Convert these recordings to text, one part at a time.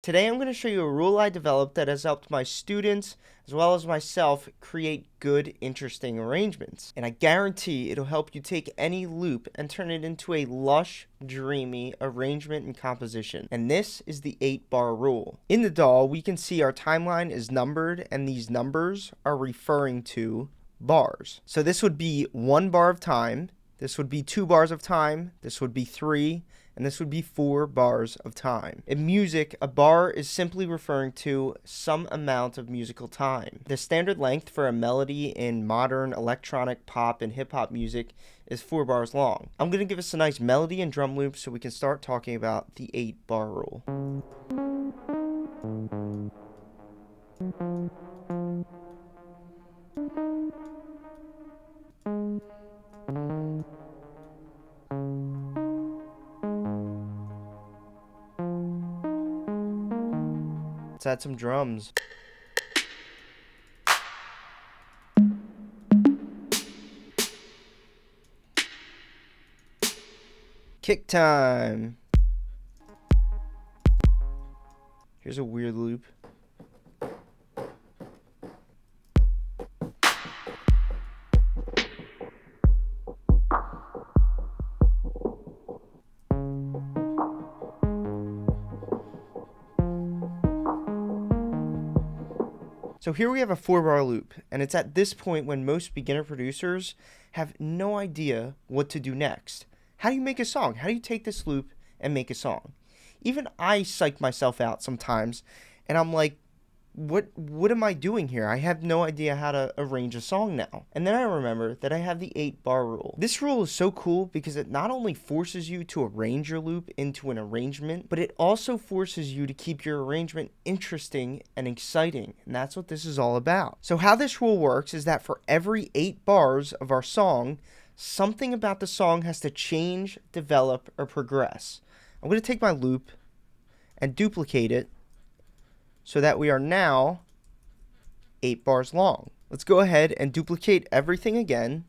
Today I'm going to show you a rule I developed that has helped my students as well as myself create good, interesting arrangements. And I guarantee it'll help you take any loop and turn it into a lush, dreamy arrangement and composition. And this is the 8-bar rule. In the DAW, we can see our timeline is numbered, and these numbers are referring to bars. So this would be 1 bar of time, this would be 2 bars of time, this would be 3, and this would be 4 bars of time. In music, a bar is simply referring to some amount of musical time. The standard length for a melody in modern electronic pop and hip-hop music is 4 bars long. I'm going to give us a nice melody and drum loop so we can start talking about the 8-bar rule. Let's add some drums. Kick time. Here's a weird loop. So here we have a 4-bar loop, and it's at this point when most beginner producers have no idea what to do next. How do you make a song? How do you take this loop and make a song? Even I psych myself out sometimes, and I'm like, what am I doing here? I have no idea how to arrange a song now. And then I remember that I have the 8-bar rule. This rule is so cool because it not only forces you to arrange your loop into an arrangement, but it also forces you to keep your arrangement interesting and exciting. And that's what this is all about. So how this rule works is that for every 8 bars of our song, something about the song has to change, develop, or progress. I'm going to take my loop and duplicate it so that we are now 8 bars long. Let's go ahead and duplicate everything again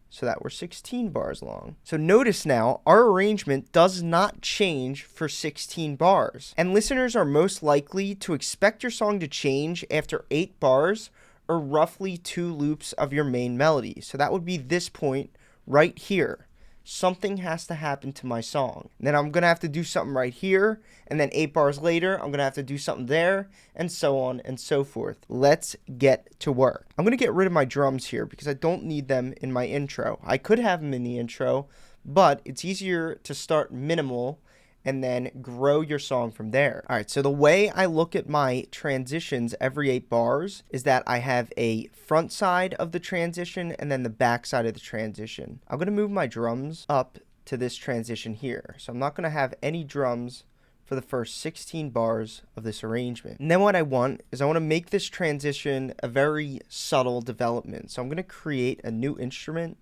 so that we're 16 bars long. So notice now, our arrangement does not change for 16 bars. And listeners are most likely to expect your song to change after 8 bars or roughly 2 loops of your main melody. So that would be this point right here. Something has to happen to my song. And then I'm going to have to do something right here, and then 8 bars later, I'm going to have to do something there, and so on and so forth. Let's get to work. I'm going to get rid of my drums here because I don't need them in my intro. I could have them in the intro, but it's easier to start minimal and then grow your song from there. All right, so the way I look at my transitions every 8 bars is that I have a front side of the transition and then the back side of the transition. I'm gonna move my drums up to this transition here. So I'm not gonna have any drums for the first 16 bars of this arrangement. And then what I want is I wanna make this transition a very subtle development. So I'm gonna create a new instrument,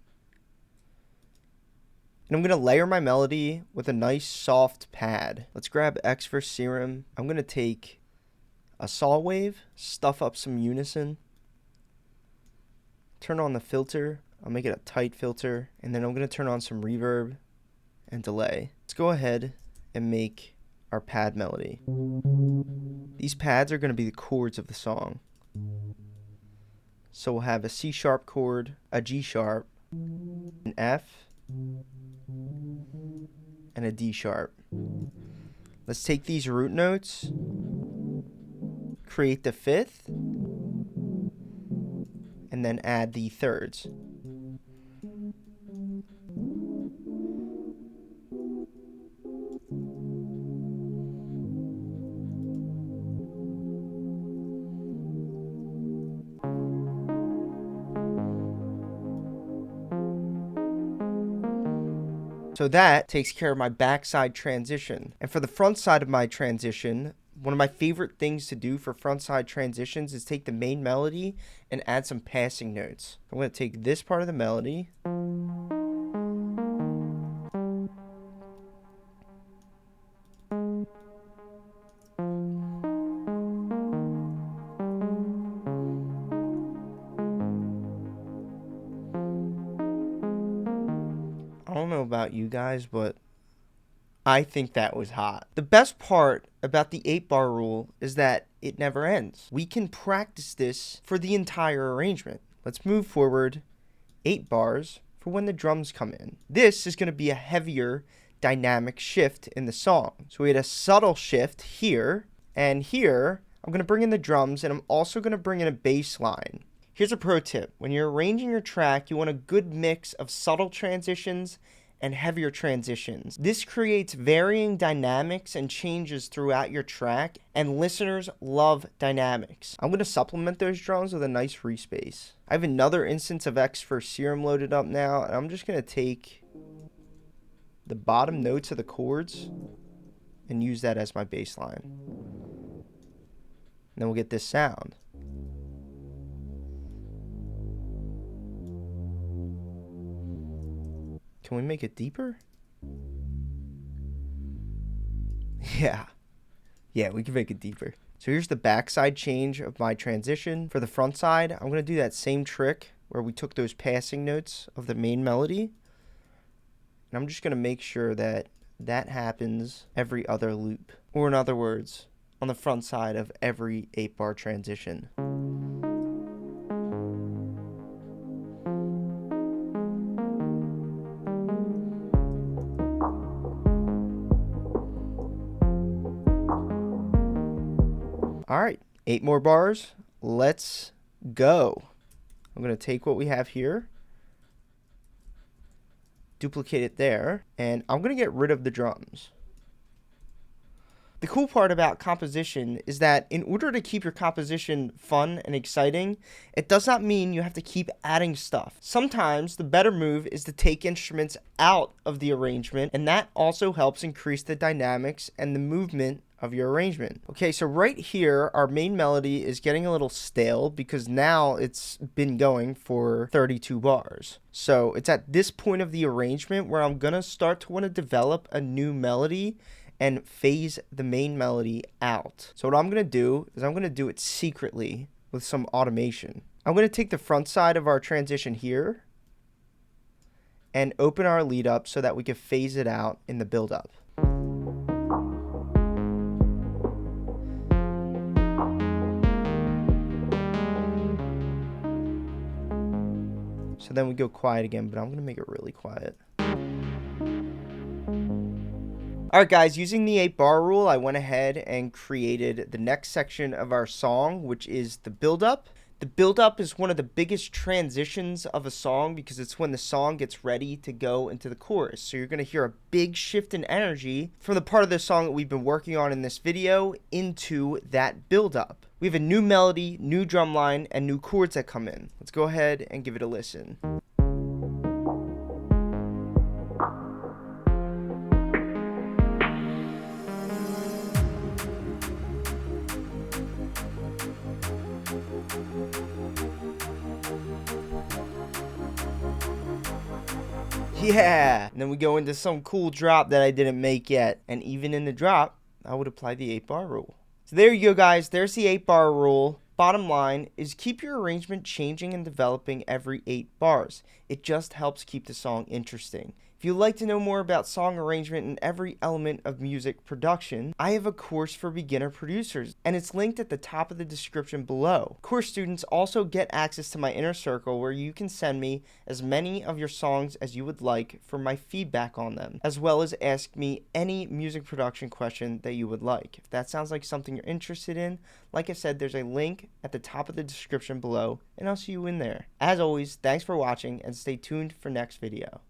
and I'm going to layer my melody with a nice soft pad. Let's grab XFER Serum. I'm going to take a saw wave, stuff up some unison, turn on the filter. I'll make it a tight filter, and then I'm going to turn on some reverb and delay. Let's go ahead and make our pad melody. These pads are going to be the chords of the song. So we'll have a C sharp chord, a G sharp, an F, and a D sharp. Let's take these root notes, create the 5th, and then add the thirds. So that takes care of my backside transition. And for the front side of my transition, one of my favorite things to do for frontside transitions is take the main melody and add some passing notes. I'm going to take this part of the melody, I don't know about you guys, but I think that was hot. The best part about the 8-bar rule is that it never ends. We can practice this for the entire arrangement. Let's move forward 8 bars for when the drums come in. This is going to be a heavier dynamic shift in the song. So we had a subtle shift here, and here I'm going to bring in the drums, and I'm also going to bring in a bass line. Here's a pro tip. When you're arranging your track, you want a good mix of subtle transitions and heavier transitions. This creates varying dynamics and changes throughout your track, and listeners love dynamics. I'm going to supplement those drums with a nice respace. I have another instance of XFER Serum loaded up now, and I'm just going to take the bottom notes of the chords and use that as my bass line. And then we'll get this sound. Can we make it deeper? Yeah, we can make it deeper. So here's the backside change of my transition. For the front side, I'm going to do that same trick where we took those passing notes of the main melody. And I'm just going to make sure that that happens every other loop. Or in other words, on the front side of every 8-bar transition. All right, 8 more bars. Let's go. I'm going to take what we have here, duplicate it there, and I'm going to get rid of the drums. The cool part about composition is that in order to keep your composition fun and exciting, it does not mean you have to keep adding stuff. Sometimes the better move is to take instruments out of the arrangement, and that also helps increase the dynamics and the movement of your arrangement. Okay, so right here, our main melody is getting a little stale because now it's been going for 32 bars. So it's at this point of the arrangement where I'm gonna start to want to develop a new melody and phase the main melody out. So what I'm going to do is I'm going to do it secretly with some automation. I'm going to take the front side of our transition here and open our lead up so that we can phase it out in the build up. So then we go quiet again, but I'm going to make it really quiet. Alright guys, using the 8-bar rule, I went ahead and created the next section of our song, which is the build-up. The build-up is one of the biggest transitions of a song because it's when the song gets ready to go into the chorus. So you're going to hear a big shift in energy from the part of the song that we've been working on in this video into that build-up. We have a new melody, new drum line, and new chords that come in. Let's go ahead and give it a listen. Yeah, and then we go into some cool drop that I didn't make yet. And even in the drop, I would apply the 8-bar rule. So there you go, guys. There's the 8-bar rule. Bottom line is keep your arrangement changing and developing every 8 bars. It just helps keep the song interesting. If you'd like to know more about song arrangement and every element of music production, I have a course for beginner producers, and it's linked at the top of the description below. Course students also get access to my inner circle where you can send me as many of your songs as you would like for my feedback on them, as well as ask me any music production question that you would like. If that sounds like something you're interested in, like I said, there's a link at the top of the description below, and I'll see you in there. As always, thanks for watching, and stay tuned for next video.